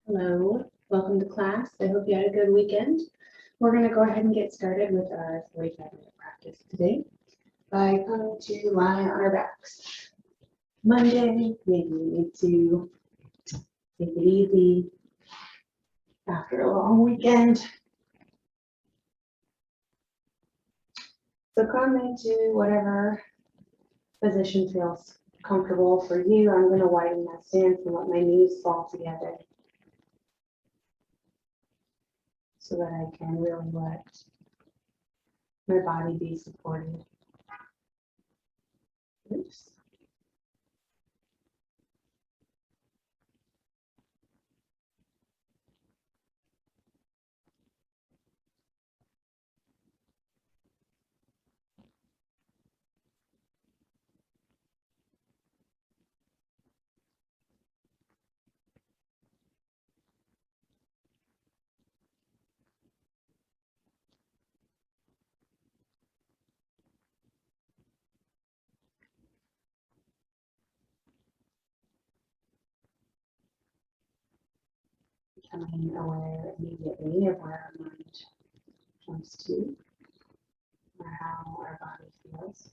Hello, welcome to class. I hope you had a good weekend. We're going to go ahead and get started with our 45-minute practice today by coming to lie on our backs. Monday, maybe we need to take it easy after a long weekend. So come into whatever position feels comfortable for you. I'm going to widen my stance and let my knees fall together, so that I can really let my body be supported. Oops. Becoming aware immediately of where our mind jumps to, or how our body feels.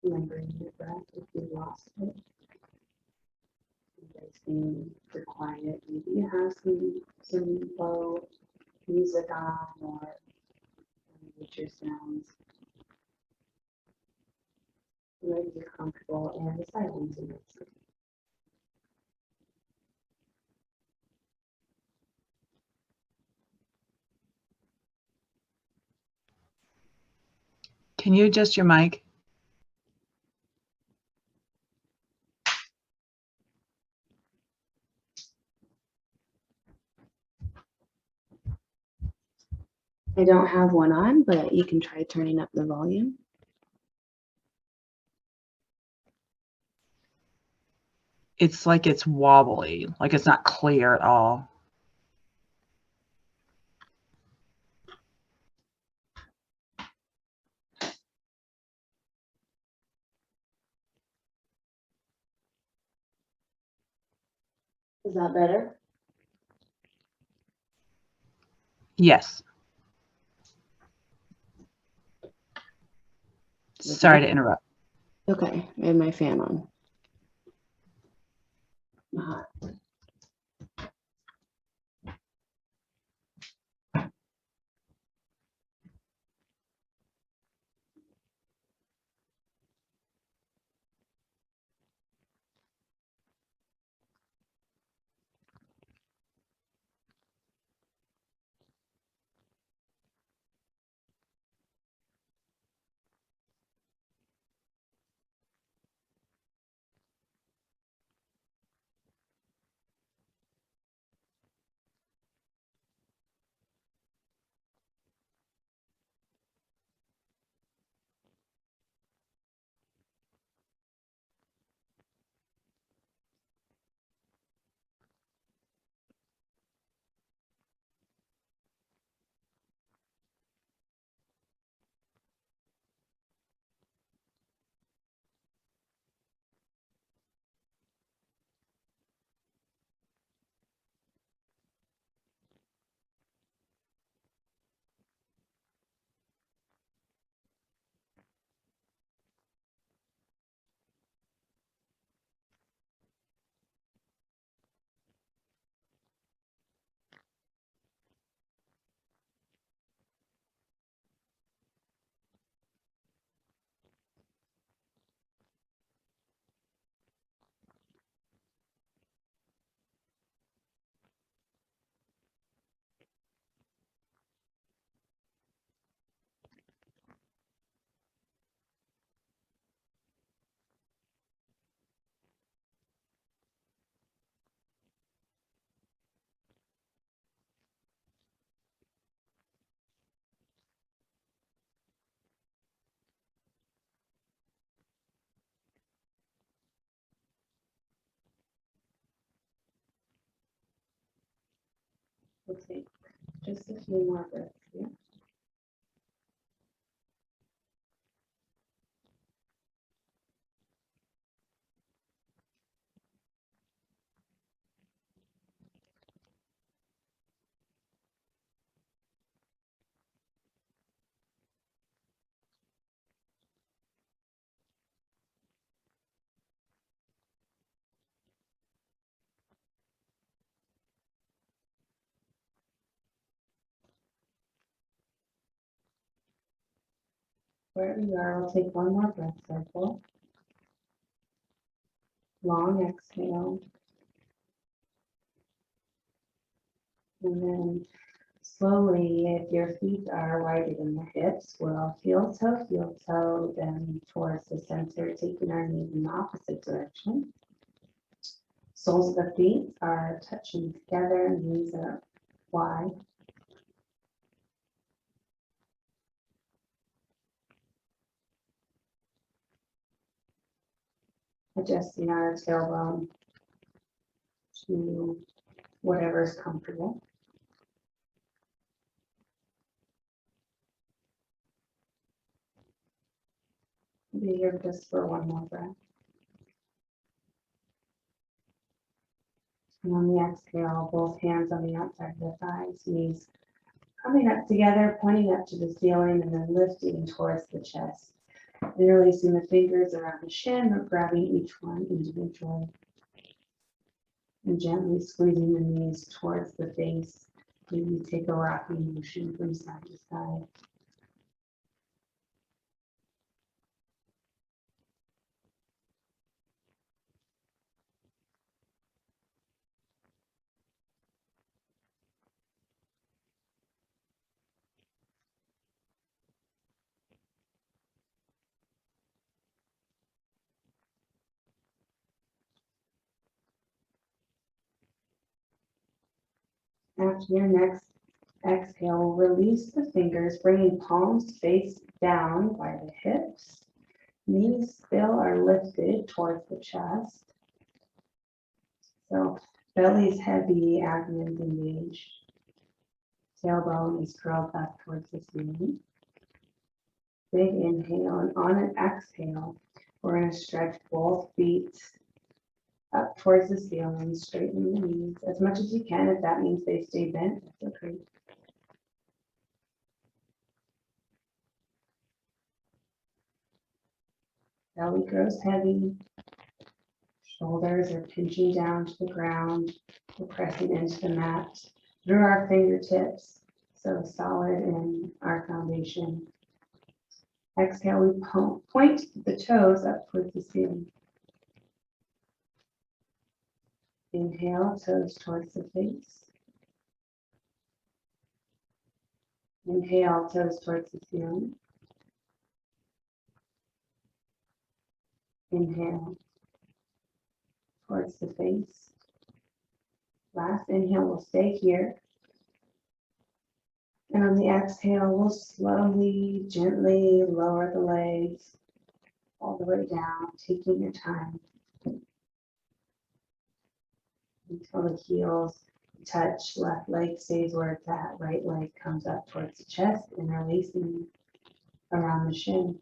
Remembering your breath if you lost it. Embracing for quiet. Maybe you have some low music on or nature sounds. Maybe you're comfortable in the silence in it. Can you adjust your mic? I don't have one on, but you can try turning up the volume. It's like it's wobbly, like it's not clear at all. Is that better? Yes. Sorry to interrupt. Okay, I have my fan on. We'll take just a few more breaths here. Wherever you are, we'll take one more breath cycle. Long exhale. And then slowly, if your feet are wider than the hips, we'll heel toe, then towards the center, taking our knees in the opposite direction. Soles of the feet are touching together, knees are wide. Adjusting our tailbone to whatever is comfortable. Be here just for one more breath. And on the exhale, both hands on the outside of the thighs, knees coming up together, pointing up to the ceiling, and then lifting towards the chest. Interlacing the fingers around the shin, or grabbing each one individually. And gently squeezing the knees towards the face. Maybe take a rocking motion from side to side. After your next exhale, release the fingers, bringing palms face down by the hips. Knees still are lifted towards the chest. So belly's heavy, abdomen's engaged. Tailbone is curled back towards the ceiling. Big inhale, and on an exhale, we're going to stretch both feet up towards the ceiling, straighten the knees as much as you can. If that means they stay bent, that's okay. Belly grows heavy. Shoulders are pinching down to the ground. We're pressing into the mat through our fingertips, so solid in our foundation. Exhale, we point the toes up towards the ceiling. Inhale, toes towards the face. Inhale, toes towards the ceiling. Inhale, towards the face. Last inhale, we'll stay here. And on the exhale, we'll slowly, gently lower the legs all the way down, taking your time until the heels touch. Left leg stays where it's at. Right leg comes up towards the chest, interlacing around the shin.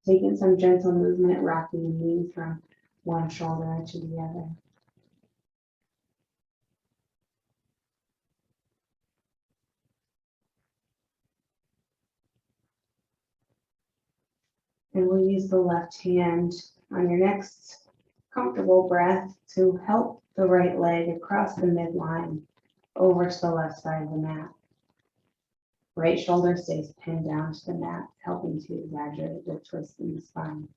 Taking some gentle movement, rocking the knee from one shoulder to the other. And we'll use the left hand on your next comfortable breath to help the right leg across the midline over to the left side of the mat. Right shoulder stays pinned down to the mat, helping to exaggerate the twist in the spine.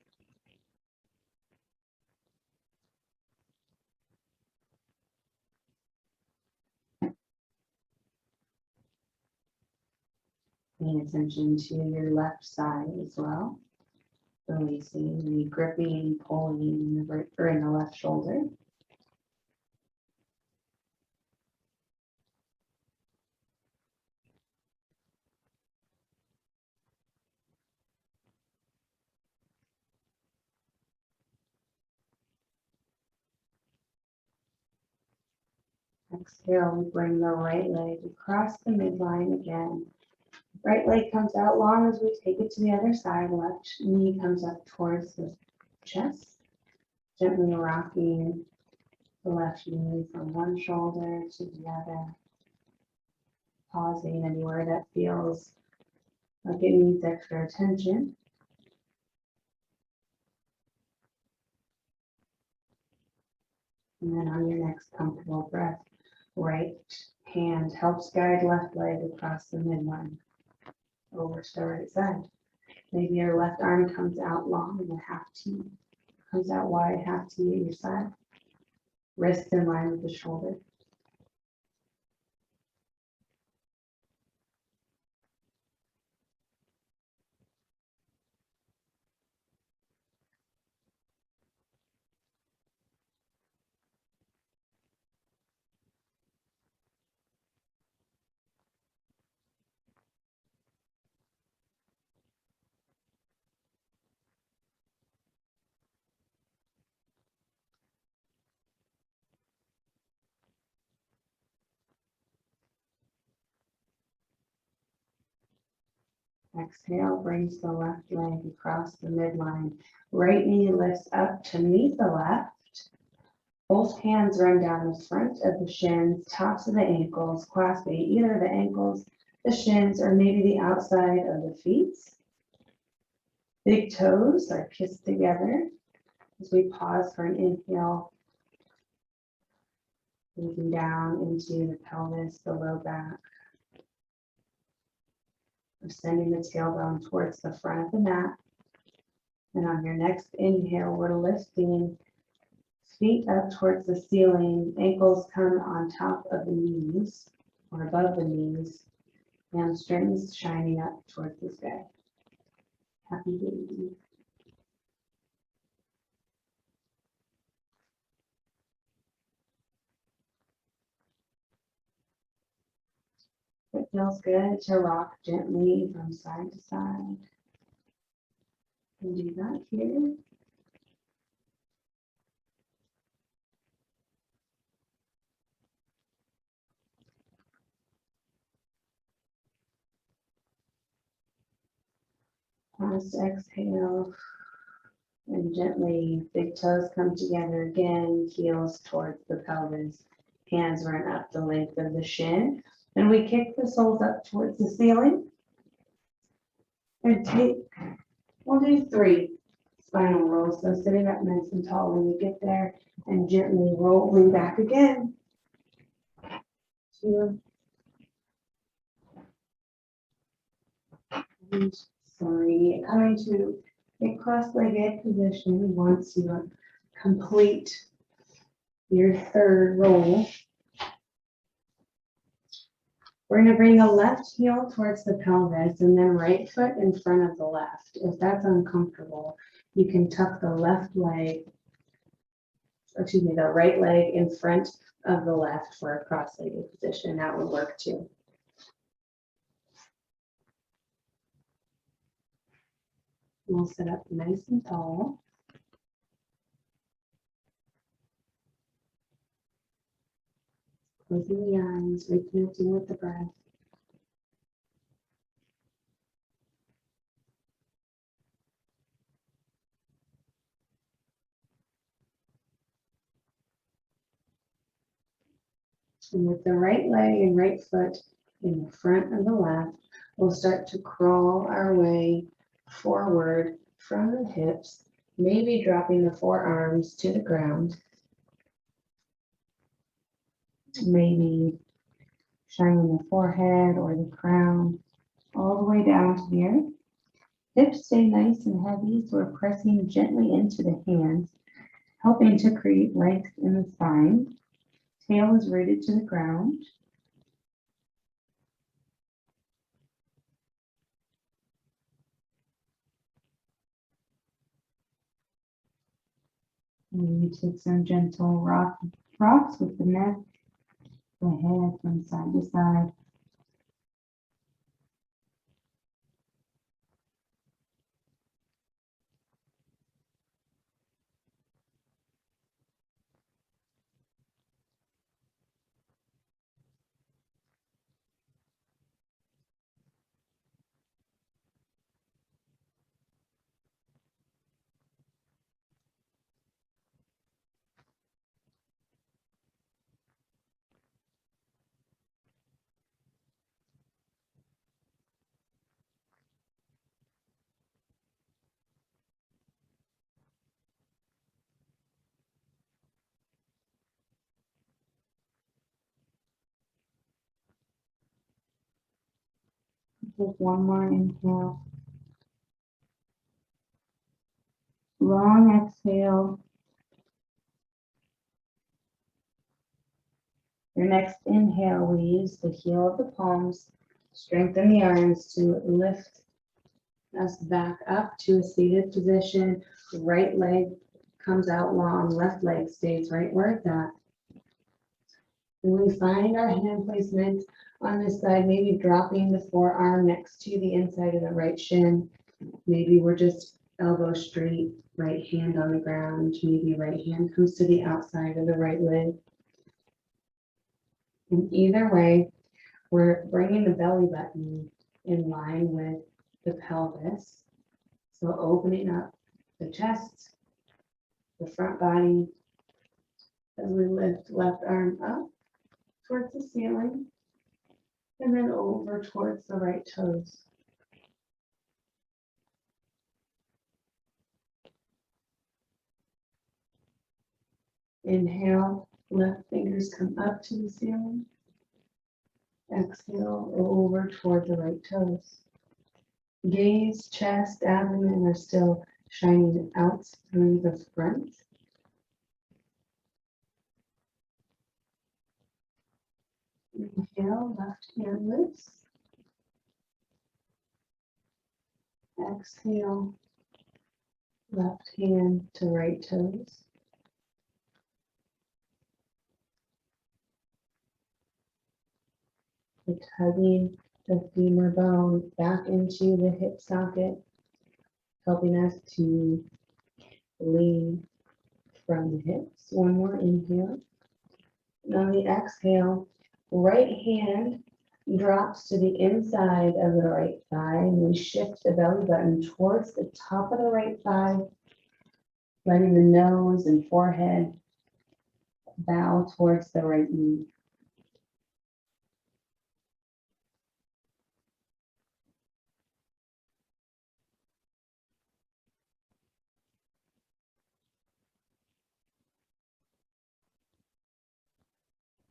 Paying attention to your left side as well. Releasing the gripping, pulling in the right or in the left shoulder. Exhale, we bring the right leg across the midline again. Right leg comes out long as we take it to the other side. Left knee comes up towards the chest. Gently rocking the left knee from one shoulder to the other. Pausing anywhere that feels like it needs extra attention. And then on your next comfortable breath, right hand helps guide left leg across the midline over to the right side. Maybe your left arm comes out long in a half T, comes out wide, half T at your side. Wrist in line with the shoulder. Exhale, brings the left leg across the midline. Right knee lifts up to meet the left. Both hands run down the front of the shins, tops of the ankles, clasping either the ankles, the shins, or maybe the outside of the feet. Big toes are kissed together as we pause for an inhale, moving down into the pelvis, the low back. We're sending the tailbone towards the front of the mat. And on your next inhale, we're lifting feet up towards the ceiling. Ankles come on top of the knees or above the knees. Hamstrings shining up towards the sky. Happy baby. It feels good to rock gently from side to side. And do that here. Last exhale. And gently, big toes come together again, heels towards the pelvis. Hands run up the length of the shin. And we kick the soles up towards the ceiling. And we'll do 3 spinal rolls. So sitting up nice and tall when you get there and gently rolling back again. 2, and 3. Coming to a cross-legged position once you complete your 3rd roll. We're going to bring the left heel towards the pelvis and then right foot in front of the left. If that's uncomfortable, you can tuck the the right leg in front of the left for a cross-legged position. That would work too. We'll sit up nice and tall. Closing the eyes, reconnecting with the breath. And with the right leg and right foot in the front of the left, we'll start to crawl our way forward from the hips, maybe dropping the forearms to the ground. Maybe shining the forehead or the crown all the way down to the earth. Hips stay nice and heavy, so we're pressing gently into the hands, helping to create length in the spine. Tail is rooted to the ground. And you take some gentle rocks with the neck, the head from side to side. Take one more inhale. Long exhale. Your next inhale, we use the heel of the palms, strengthen the arms to lift us back up to a seated position. Right leg comes out long, left leg stays right where it's at. And we find our hand placement on this side, maybe dropping the forearm next to the inside of the right shin. Maybe we're just elbow straight, right hand on the ground. Maybe right hand comes to the outside of the right leg. And either way, we're bringing the belly button in line with the pelvis. So opening up the chest, the front body, as we lift left arm up towards the ceiling, and then over towards the right toes. Inhale, left fingers come up to the ceiling. Exhale, over toward the right toes. Gaze, chest, abdomen are still shining out through the front. Inhale, left hand lifts. Exhale, left hand to right toes. We're tugging the femur bone back into the hip socket, helping us to lean from the hips. One more inhale. And on the exhale, right hand drops to the inside of the right thigh, and we shift the belly button towards the top of the right thigh, letting the nose and forehead bow towards the right knee.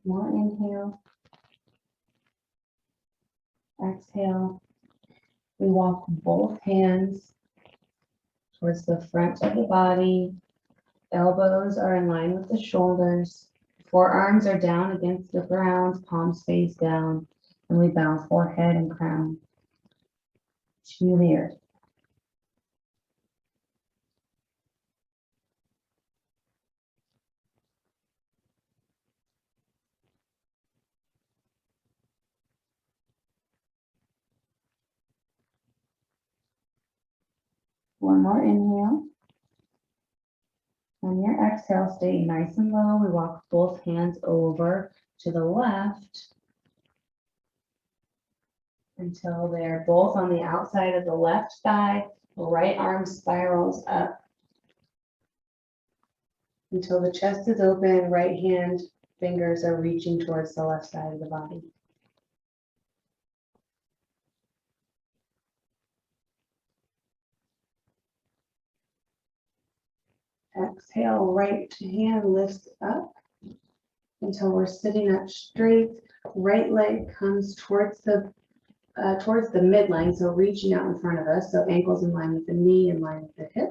More inhale. Exhale. We walk both hands towards the front of the body. Elbows are in line with the shoulders. Forearms are down against the ground, palms face down, and we bow forehead and crown to the earth. One more inhale. On your exhale, stay nice and low. We walk both hands over to the left until they're both on the outside of the left thigh. Right arm spirals up until the chest is open. Right hand fingers are reaching towards the left side of the body. Exhale, right hand lifts up until we're sitting up straight. Right leg comes towards the midline, so reaching out in front of us. So ankles in line with the knee, in line with the hip.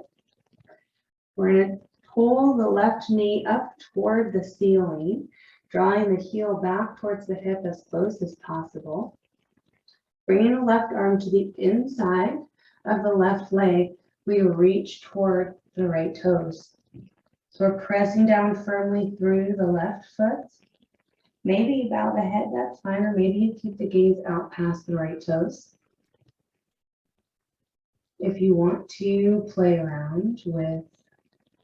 We're going to pull the left knee up toward the ceiling, drawing the heel back towards the hip as close as possible. Bringing the left arm to the inside of the left leg, we reach toward the right toes. So we're pressing down firmly through the left foot. Maybe you bow the head, that's fine, or maybe you keep the gaze out past the right toes. If you want to play around with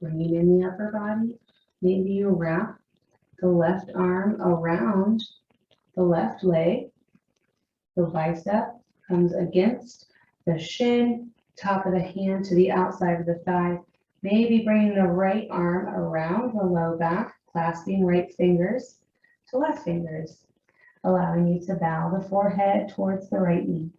bringing in the upper body, maybe you wrap the left arm around the left leg. The bicep comes against the shin, top of the hand to the outside of the thigh. Maybe bringing the right arm around the low back, clasping right fingers to left fingers, allowing you to bow the forehead towards the right knee.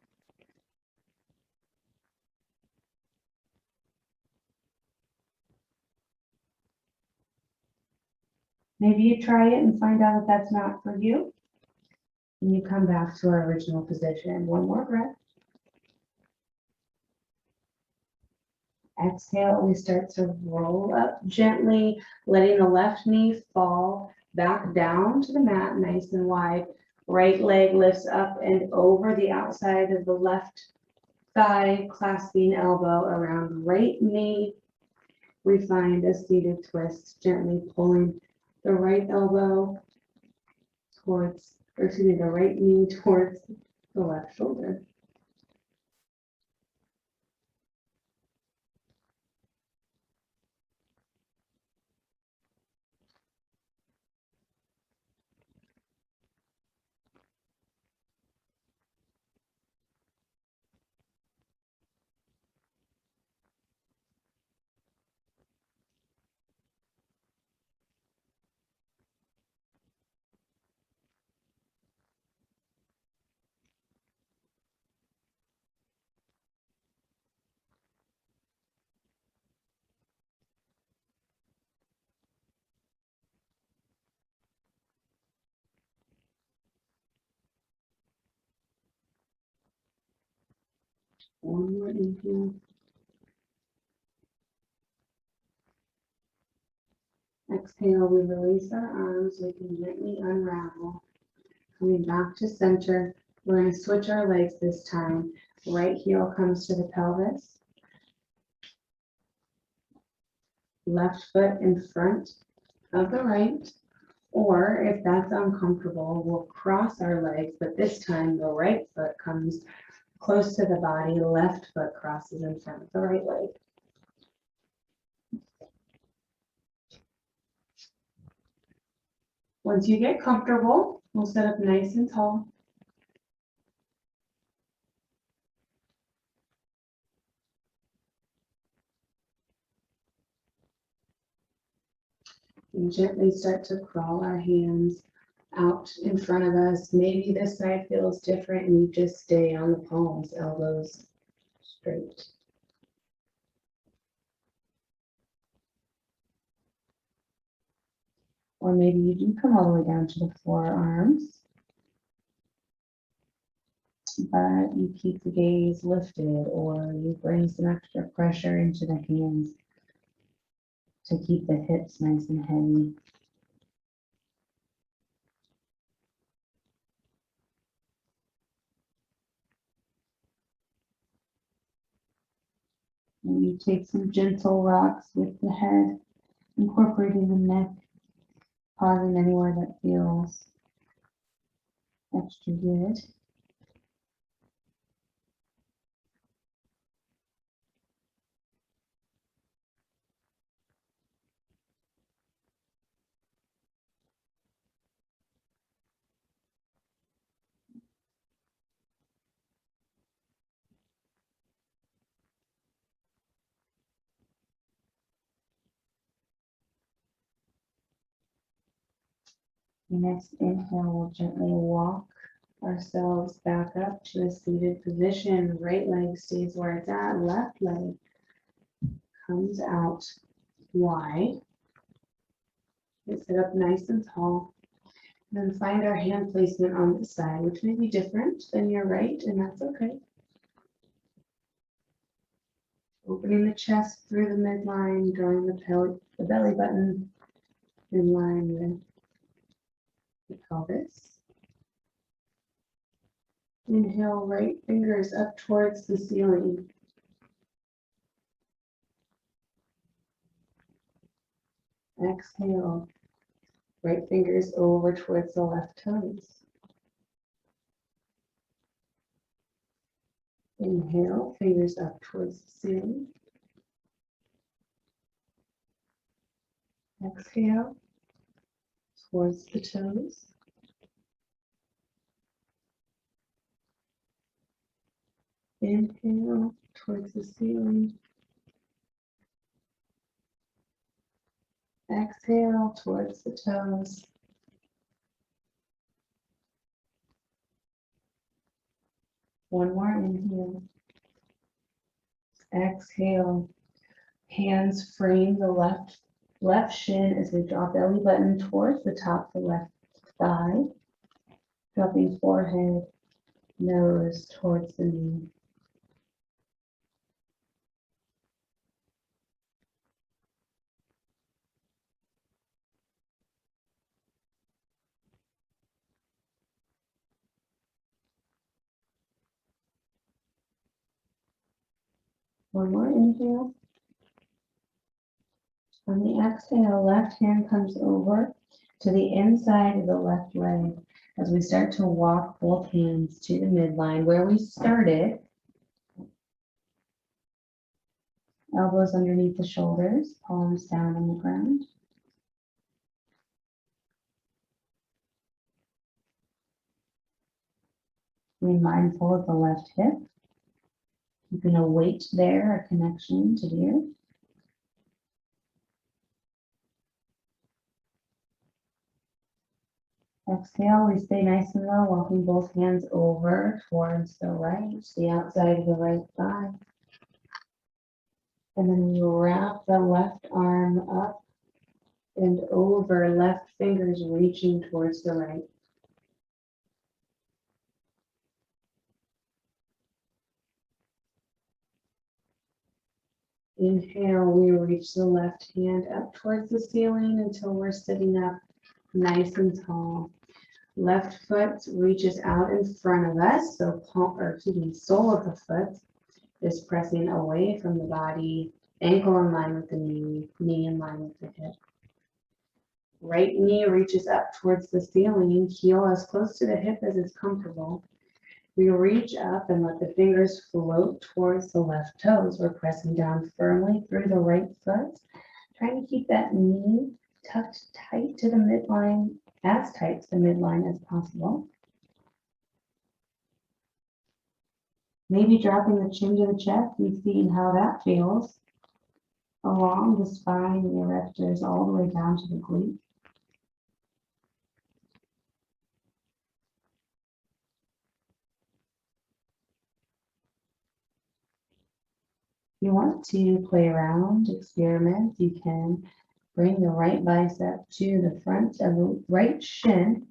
Maybe you try it and find out if that's not for you. And you come back to our original position. One more breath. Exhale, we start to roll up gently, letting the left knee fall back down to the mat, nice and wide. Right leg lifts up and over the outside of the left thigh, clasping elbow around right knee. We find a seated twist, gently pulling the right elbow towards, or excuse me, the right knee towards the left shoulder. One more inhale. Exhale, we release our arms. We can gently unravel. Coming back to center, we're going to switch our legs this time. Right heel comes to the pelvis. Left foot in front of the right. Or if that's uncomfortable, we'll cross our legs, but this time the right foot comes close to the body, left foot crosses in front of the right leg. Once you get comfortable, we'll sit up nice and tall. And gently start to crawl our hands out in front of us. Maybe this side feels different and you just stay on the palms, elbows straight. Or maybe you do come all the way down to the forearms, but you keep the gaze lifted, or you bring some extra pressure into the hands to keep the hips nice and heavy. And you take some gentle rocks with the head, incorporating the neck, pausing anywhere that feels extra good. The next inhale, we'll gently walk ourselves back up to a seated position. Right leg stays where it's at, left leg comes out wide. We sit up nice and tall. And then find our hand placement on the side, which may be different than your right, and that's okay. Opening the chest through the midline, drawing the belly button in line with the pelvis. Inhale, right fingers up towards the ceiling. Exhale, right fingers over towards the left toes. Inhale, fingers up towards the ceiling. Exhale, towards the toes. Inhale, towards the ceiling. Exhale, towards the toes. One more inhale. Exhale. Hands frame the left shin as we draw belly button towards the top of the left thigh. Dropping forehead, nose towards the knee. One more inhale. On the exhale, left hand comes over to the inside of the left leg as we start to walk both hands to the midline where we started. Elbows underneath the shoulders, palms down on the ground. Be mindful of the left hip. Keeping a weight there, a connection to the earth. Exhale, we stay nice and low, walking both hands over towards the right, the outside of the right thigh. And then we wrap the left arm up and over, left fingers reaching towards the right. Inhale, we reach the left hand up towards the ceiling until we're sitting up nice and tall. Left foot reaches out in front of us, so sole of the foot is pressing away from the body, ankle in line with the knee, knee in line with the hip. Right knee reaches up towards the ceiling, heel as close to the hip as is comfortable. We reach up and let the fingers float towards the left toes. We're pressing down firmly through the right foot, trying to keep that knee tucked tight to the midline, as tight to the midline as possible. Maybe dropping the chin to the chest and seeing how that feels along the spine, the erectors, all the way down to the glutes. If you want to play around, experiment, you can bring the right bicep to the front of the right shin,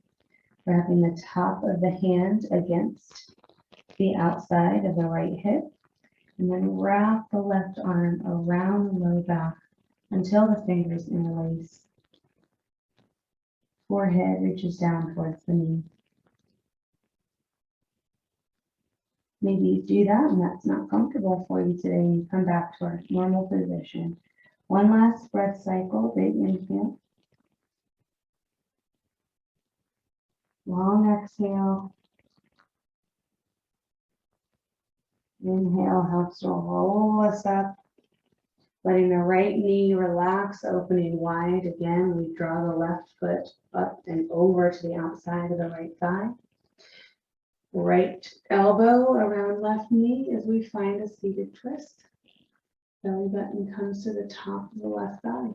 wrapping the top of the hand against the outside of the right hip, and then wrap the left arm around the low back until the fingers interlace. Forehead reaches down towards the knee. Maybe you do that and that's not comfortable for you today. You come back to our normal position. One last breath cycle, big inhale. Long exhale. Inhale helps to roll us up, letting the right knee relax, opening wide. Again, we draw the left foot up and over to the outside of the right thigh. Right elbow around left knee as we find a seated twist. Belly button comes to the top of the left thigh.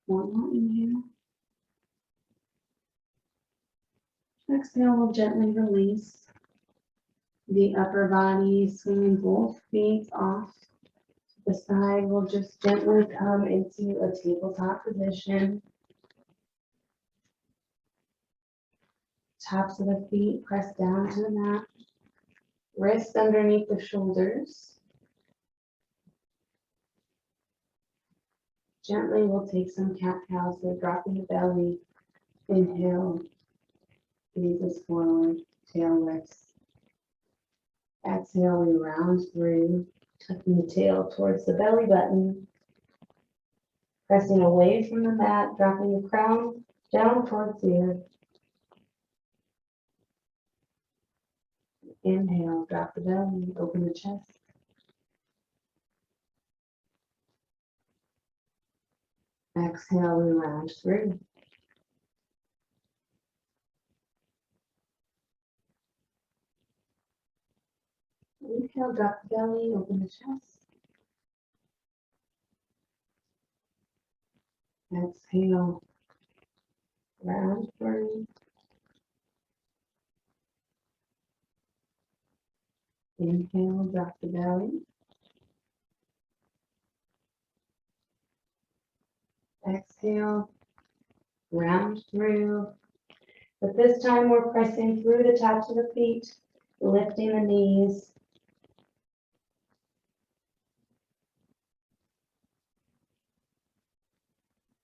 One more inhale. Exhale, we'll gently release the upper body, swinging both feet off to the side. We'll just gently come into a tabletop position. Tops of the feet press down to the mat. Wrists underneath the shoulders. Gently, we'll take some cat-cow, so dropping the belly. Inhale, gaze forward, tail lifts. Exhale, we round through, tucking the tail towards the belly button. Pressing away from the mat, dropping the crown down towards the earth. Inhale, drop the belly, open the chest. Exhale, we round through. Inhale, drop the belly, open the chest. Exhale, round through. Inhale, drop the belly. Exhale, round through. But this time we're pressing through the tops of the feet, lifting the knees.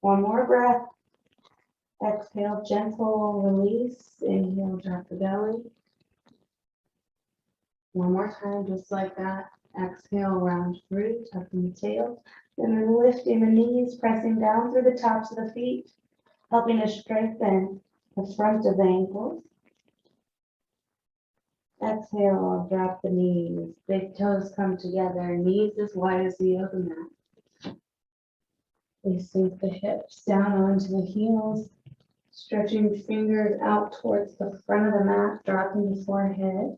One more breath. Exhale, gentle release. Inhale, drop the belly. One more time, just like that. Exhale, round through, tucking the tail. And then lifting the knees, pressing down through the tops of the feet, helping to strengthen the front of the ankles. Exhale, drop the knees. Big toes come together, knees as wide as the yoga mat. We sink the hips down onto the heels, stretching fingers out towards the front of the mat, dropping the forehead.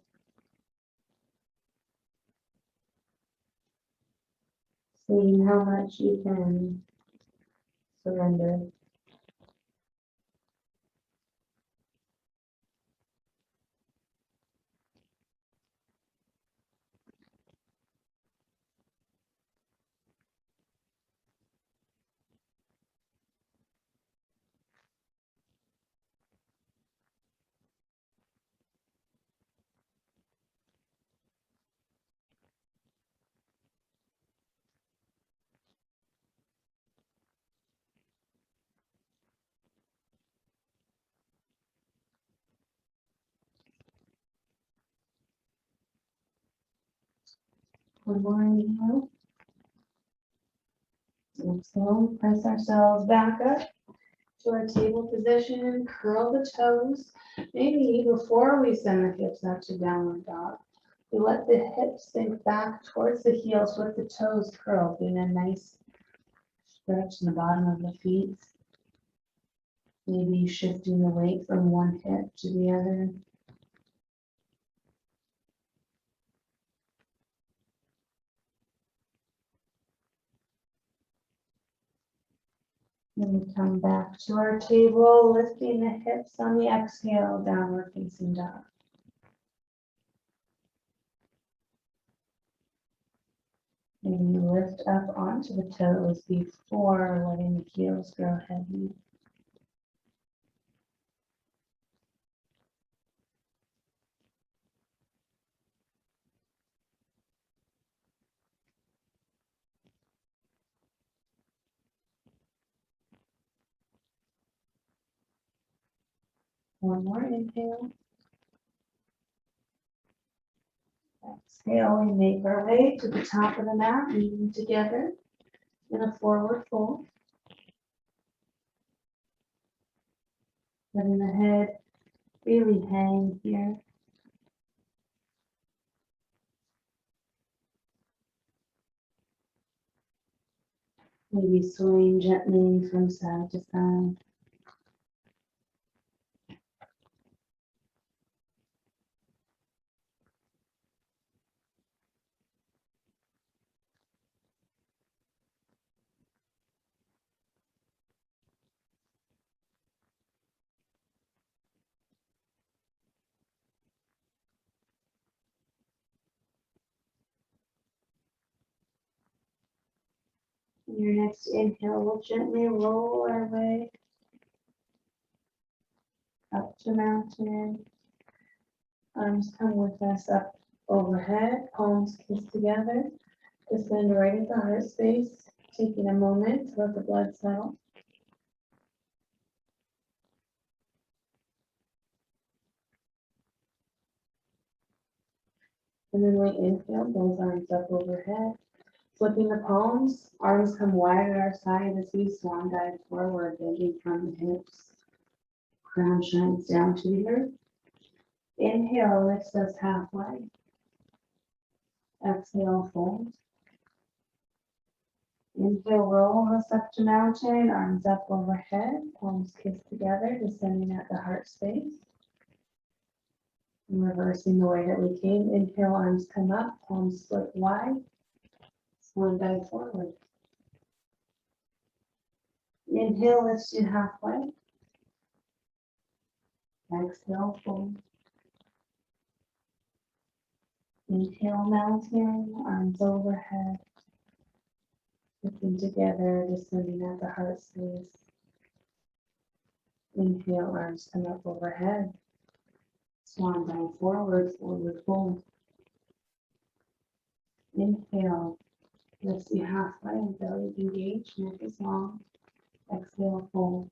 Seeing how much you can surrender. One more inhale. Exhale, press ourselves back up to our table position, curl the toes. Maybe before we send the hips up to downward dog, we let the hips sink back towards the heels with the toes curled, getting a nice stretch in the bottom of the feet. Maybe shifting the weight from one hip to the other. Then we come back to our table, lifting the hips on the exhale, downward facing dog. Maybe you lift up onto the toes before letting the heels grow heavy. One more inhale. Exhale, we make our way to the top of the mat, moving together in a forward fold. Letting the head really hang here. Maybe swaying gently from side to side. In your next inhale, we'll gently roll our way up to mountain. Arms come with us up overhead, palms kiss together. Descend right at the heart space, taking a moment to let the blood settle. And then we inhale, those arms up overhead. Flipping the palms, arms come wide at our side as we swan dive forward, bending from the hips. Crown shines down to the earth. Inhale lifts us halfway. Exhale, fold. Inhale, roll us up to mountain, arms up overhead, palms kiss together, descending at the heart space. And reversing the way that we came. Inhale, arms come up, palms split wide. Swan dive forward. Inhale, lifts you halfway. Exhale, fold. Inhale, mountain, arms overhead. Lifting together, descending at the heart space. Inhale, arms come up overhead. Swan down forward, forward fold. Inhale, lifts you halfway, belly engaged, neck is long. Exhale, fold.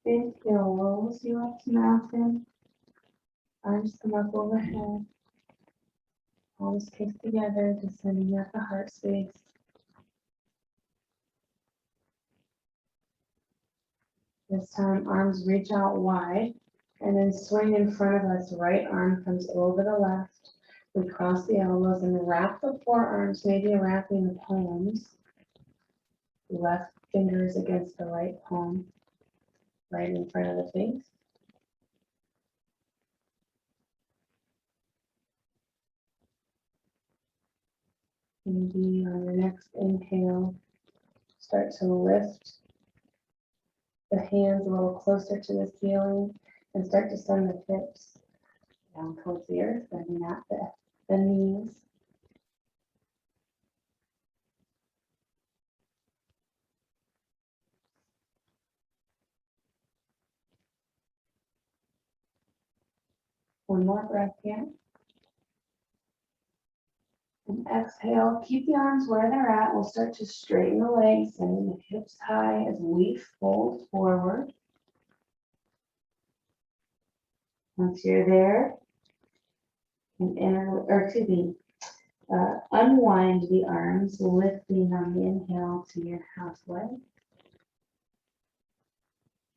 Inhale, rolls you up to mountain. Arms come up overhead. Palms kiss together, descending at the heart space. This time, arms reach out wide, and then swing in front of us. Right arm comes over the left. We cross the elbows and wrap the forearms, maybe wrapping the palms. Left fingers against the right palm, right in front of the face. Maybe on your next inhale, start to lift the hands a little closer to the ceiling and start to send the hips down towards the earth, bending at the knees. One more breath here. And exhale, keep the arms where they're at. We'll start to straighten the legs, sending the hips high as we fold forward. Once you're there, and unwind the arms, lifting on the inhale to your halfway.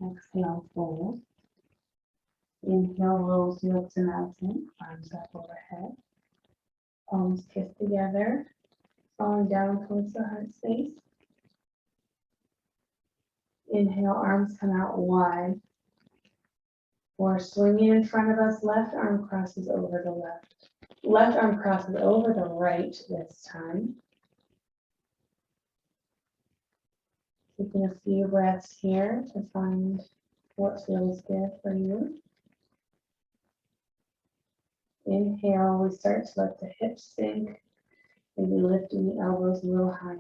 Exhale, fold. Inhale, rolls you up to mountain, arms up overhead. Palms kiss together, falling down towards the heart space. Inhale, arms come out wide. Or swinging in front of us, left arm crosses over the left. Left arm crosses over the right this time. Taking a few breaths here to find what feels good for you. Inhale, we start to let the hips sink, maybe lifting the elbows a little higher.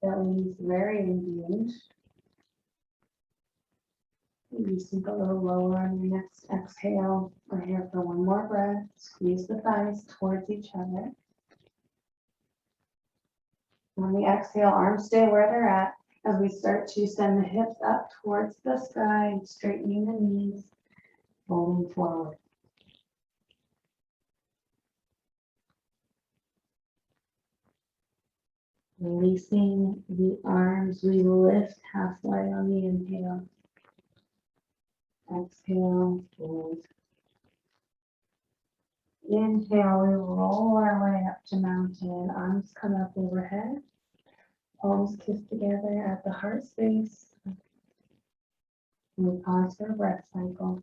Belly is very engaged. Maybe sink a little lower on your next exhale. We're here for one more breath. Squeeze the thighs towards each other. On the exhale, arms stay where they're at as we start to send the hips up towards the sky, straightening the knees, folding forward. Releasing the arms, we lift halfway on the inhale. Exhale, fold. Inhale, we roll our way up to mountain. Arms come up overhead. Palms kiss together at the heart space. And we pause for a breath cycle.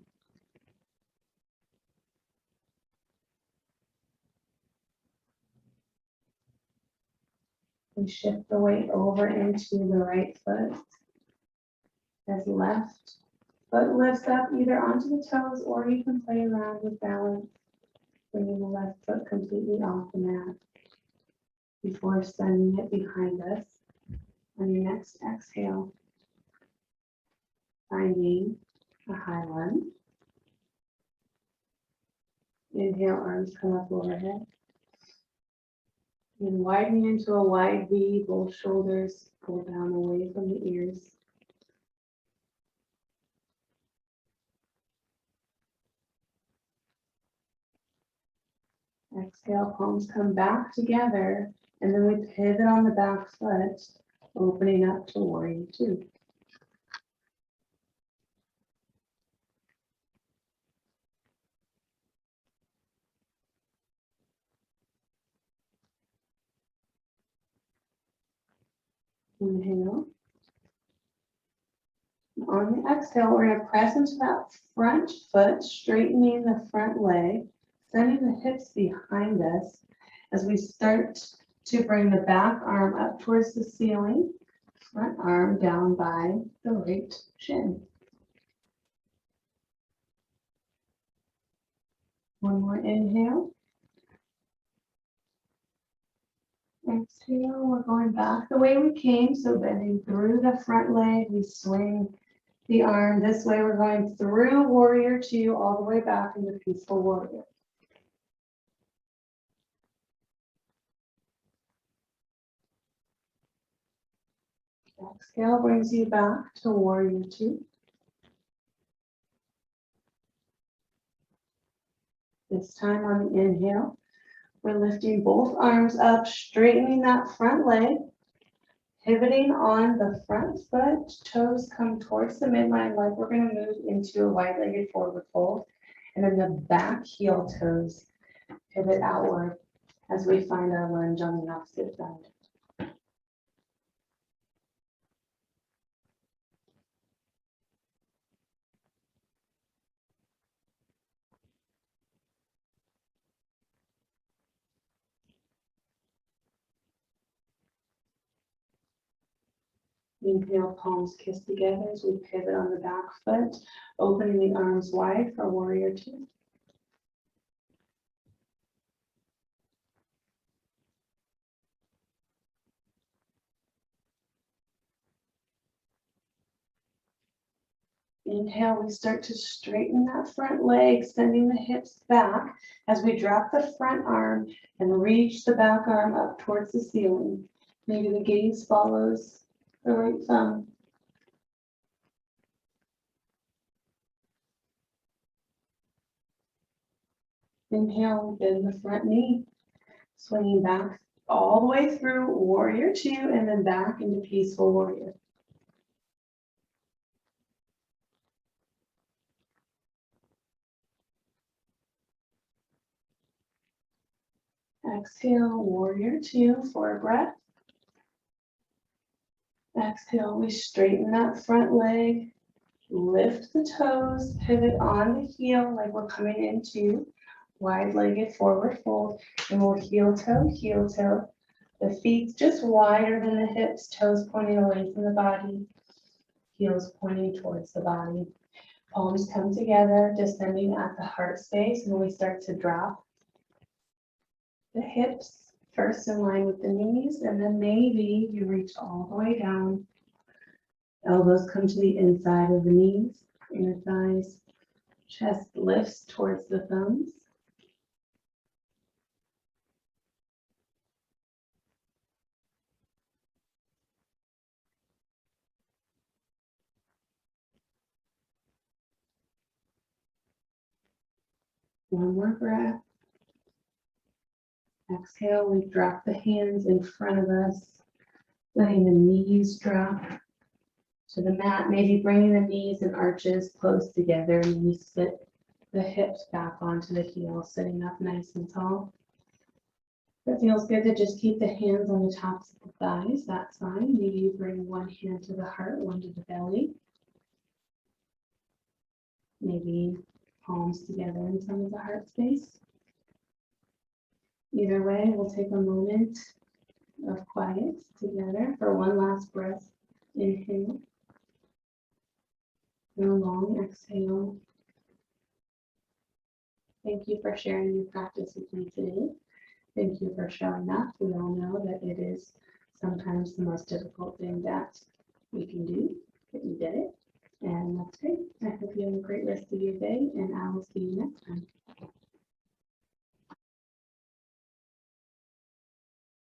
We shift the weight over into the right foot as left foot lifts up either onto the toes, or you can play around with balance, bringing the left foot completely off the mat before sending it behind us. On your next exhale, finding a high lunge. Inhale, arms come up overhead. And widening into a wide V, both shoulders pull down away from the ears. Exhale, palms come back together, and then we pivot on the back foot, opening up to warrior two. Inhale. On the exhale, we're going to press into that front foot, straightening the front leg, sending the hips behind us as we start to bring the back arm up towards the ceiling, front arm down by the right shin. One more inhale. Exhale, we're going back the way we came, so bending through the front leg, we swing the arm this way. We're going through warrior two all the way back into peaceful warrior. Exhale brings you back to warrior two. This time on the inhale, we're lifting both arms up, straightening that front leg, pivoting on the front foot, toes come towards the midline like we're going to move into a wide-legged forward fold, and then the back heel toes pivot outward as we find our lunge on the opposite side. Inhale, palms kiss together as we pivot on the back foot, opening the arms wide for warrior two. Inhale, we start to straighten that front leg, sending the hips back as we drop the front arm and reach the back arm up towards the ceiling. Maybe the gaze follows the right thumb. Inhale, bend the front knee, swinging back all the way through warrior two and then back into peaceful warrior. Exhale, warrior two for a breath. Exhale, we straighten that front leg, lift the toes, pivot on the heel like we're coming into wide-legged forward fold, and we'll heel toe. The feet just wider than the hips, toes pointing away from the body, heels pointing towards the body. Palms come together, descending at the heart space, and we start to drop the hips first in line with the knees, and then maybe you reach all the way down. Elbows come to the inside of the knees, inner thighs, chest lifts towards the thumbs. One more breath. Exhale, we drop the hands in front of us, letting the knees drop to the mat, maybe bringing the knees and arches close together, and we sit the hips back onto the heels, sitting up nice and tall. If it feels good to just keep the hands on the tops of the thighs, that's fine. Maybe you bring one hand to the heart, one to the belly. Maybe palms together in some of the heart space. Either way, we'll take a moment of quiet together for one last breath. Inhale. And a long exhale. Thank you for sharing your practice with me today. Thank you for showing up. We all know that it is sometimes the most difficult thing that we can do, but you did it. And that's great. I hope you have a great rest of your day, and I will see you next time.